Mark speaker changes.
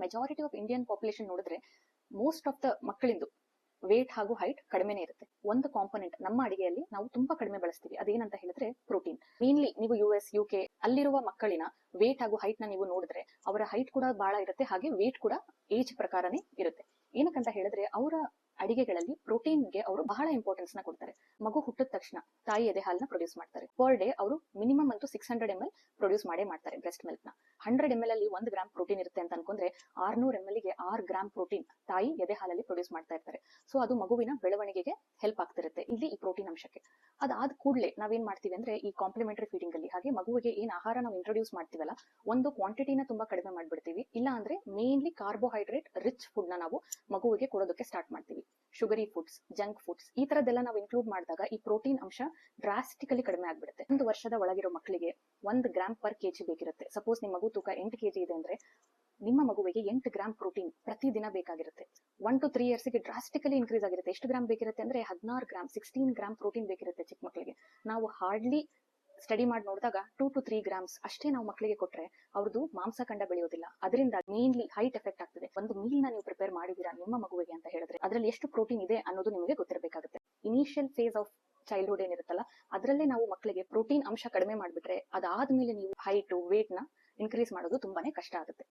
Speaker 1: Majority of Indian population ನೋಡಿದ್ರೆ most of the ಮಕ್ಕಳಿಂದು wait ಹಾಗೂ height ಕಡಿಮೆನೇ ಇರುತ್ತೆ. ಒಂದು ಕಾಂಪೊನೆಂಟ್ ನಮ್ಮ ಅಡಿಗೆಯಲ್ಲಿ ನಾವು ತುಂಬಾ ಕಡಿಮೆ ಬಳಸ್ತೀವಿ, ಅದೇನಂತ ಹೇಳಿದ್ರೆ ಪ್ರೋಟೀನ್. ಮೇನ್ಲಿ ನೀವು US UK ಅಲ್ಲಿರುವ ಮಕ್ಕಳಿನ ವೇಟ್ ಹಾಗೂ ಹೈಟ್ ನ ನೀವು ನೋಡಿದ್ರೆ ಅವರ ಹೈಟ್ ಕೂಡ ಬಹಳ ಇರುತ್ತೆ, ಹಾಗೆ ವೇಟ್ ಕೂಡ ಏಜ್ ಪ್ರಕಾರನೇ ಇರುತ್ತೆ. ಏನಕ್ಕಂತ ಹೇಳಿದ್ರೆ ಅವರ ಅಡಿಗೆಗಳಲ್ಲಿ ಪ್ರೋಟೀನ್ಗೆ ಅವರು ಬಹಳ ಇಂಪಾರ್ಟೆನ್ಸ್ ನ ಕೊಡ್ತಾರೆ. ಮಗು ಹುಟ್ಟಿದ ತಕ್ಷಣ ತಾಯಿ ಎದೆ ಹಾಲನ್ನ ಪ್ರೊಡ್ಯೂಸ್ ಮಾಡ್ತಾರೆ. ಪರ್ ಡೇ ಅವರು ಮಿನಿಮಮ್ ಅಂತೂ 600 ml ಪ್ರೊಡ್ಯೂಸ್ ಮಾಡೇ ಮಾಡ್ತಾರೆ ಬ್ರೆಸ್ಟ್ ಮಿಲ್ಕ್ ನ. 100 ml ಅಲ್ಲಿ 1 ಗ್ರಾಮ್ ಪ್ರೋಟೀನ್ ಇರುತ್ತೆ ಅಂತ ಅನ್ಕೊಂಡ್ರೆ 600 ml ಗೆ 6 ಗ್ರಾಮ್ ಪ್ರೋಟೀನ್ ತಾಯಿ ಎದೆ ಹಾಲಲ್ಲಿ ಪ್ರೊಡ್ಯೂಸ್ ಮಾಡ್ತಾ ಇರ್ತಾರೆ. ಸೊ ಅದು ಮಗುವಿನ ಬೆಳವಣಿಗೆಗೆ ಹೆಲ್ಪ್ ಆಗ್ತಿರುತ್ತೆ ಇಲ್ಲಿ ಈ ಪ್ರೋಟೀನ್ ಅಂಶಕ್ಕೆ. ಅದಾದ ಕೂಡಲೇ ನಾವೇನ್ ಮಾಡ್ತೀವಿ ಅಂದ್ರೆ ಈ ಕಾಂಪ್ಲಿಮೆಂಟರಿ ಫೀಡಿಂಗ್ ಅಲ್ಲಿ ಹಾಗೆ ಮಗುವಿಗೆ ಏನ್ ಆಹಾರ ನಾವು ಇಂಟ್ರೊಡ್ಯೂಸ್ ಮಾಡ್ತೀವಲ್ಲ, ಒಂದು ಕ್ವಾಂಟಿಟಿನ ತುಂಬಾ ಕಡಿಮೆ ಮಾಡ್ಬಿಡ್ತೀವಿ. ಇಲ್ಲ ಅಂದ್ರೆ ಮೇನ್ಲಿ ಕಾರ್ಬೋಹೈಡ್ರೇಟ್ ರಿಚ್ ಫುಡ್ ನ ನಾವು ಮಗುವಿಗೆ ಕೊಡೋದಕ್ಕೆ ಸ್ಟಾರ್ಟ್ ಮಾಡ್ತೀವಿ. ಶುಗರಿ ಫುಡ್ಸ್, ಜಂಕ್ ಫುಡ್ಸ್ ಈ ತರದೆಲ್ಲ ನಾವು ಇನ್ಕ್ಲೂಡ್ ಮಾಡಿದಾಗ ಈ ಪ್ರೋಟೀನ್ ಅಂಶ ಡ್ರಾಸ್ಟಿಕಲಿ ಕಡಿಮೆ ಆಗ್ಬಿಡುತ್ತೆ. 1 ವರ್ಷದ ಒಳಗಿರೋ ಮಕ್ಕಳಿಗೆ 1 ಗ್ರಾಮ್ ಪರ್ ಕೆಜಿ ಬೇಕಿರುತ್ತೆ. ಸಪೋಸ್ ನಿಮ್ಮ ಮಗು ತೂಕ 8 kg ಇದೆ ಅಂದ್ರೆ ನಿಮ್ಮ ಮಗುವಿಗೆ 8 ಗ್ರಾಮ್ ಪ್ರೋಟೀನ್ ಪ್ರತಿದಿನ ಬೇಕಾಗಿರುತ್ತೆ. 1 to 3 years ಗೆ ಡ್ರಾಸ್ಟಿಕಲಿ ಇನ್ಕ್ರೀಸ್ ಆಗಿರುತ್ತೆ. ಎಷ್ಟು ಗ್ರಾಮ್ ಬೇಕಿರುತ್ತೆ ಅಂದ್ರೆ 16 ಗ್ರಾಮ್ 16 ಗ್ರಾಮ್ ಪ್ರೋಟೀನ್ ಬೇಕಿರುತ್ತೆ ಚಿಕ್ಕ ಮಕ್ಕಳಿಗೆ. ನಾವು ಹಾರ್ಡ್ಲಿ ಸ್ಟಡಿ ಮಾಡಿ ನೋಡಿದಾಗ 2 to 3 ಗ್ರಾಮ್ಸ್ ಅಷ್ಟೇ ನಾವು ಮಕ್ಕಳಿಗೆ ಕೊಟ್ರೆ ಅವ್ರದ್ದು ಮಾಂಸಖಂಡ ಬೆಳೆಯೋದಿಲ್ಲ. ಅದರಿಂದ ಮೇನ್ಲಿ ಹೈಟ್ ಎಫೆಕ್ಟ್ ಆಗ್ತದೆ. ಒಂದು ಮೀಲ್ ನ ನೀವು ಪ್ರಿಪೇರ್ ಮಾಡಿದೀರಾ ನಿಮ್ಮ ಮಗುವಿಗೆ ಅಂತ ಹೇಳಿದ್ರೆ ಅದರಲ್ಲಿ ಎಷ್ಟು ಪ್ರೋಟೀನ್ ಇದೆ ಅನ್ನೋದು ನಿಮಗೆ ಗೊತ್ತಿರಬೇಕಾಗುತ್ತೆ. ಇನಿಷಿಯಲ್ ಫೇಸ್ ಆಫ್ ಚೈಲ್ಡ್ಹುಡ್ ಏನಿರುತ್ತಲ್ಲ ಅದರಲ್ಲೇ ನಾವು ಮಕ್ಕಳಿಗೆ ಪ್ರೋಟೀನ್ ಅಂಶ ಕಡಿಮೆ ಮಾಡ್ಬಿಟ್ರೆ ಅದಾದ್ಮೇಲೆ ನೀವು ಹೈಟ್ ವೇಟ್ ನ ಇನ್ಕ್ರೀಸ್ ಮಾಡೋದು ತುಂಬಾನೇ ಕಷ್ಟ ಆಗುತ್ತೆ.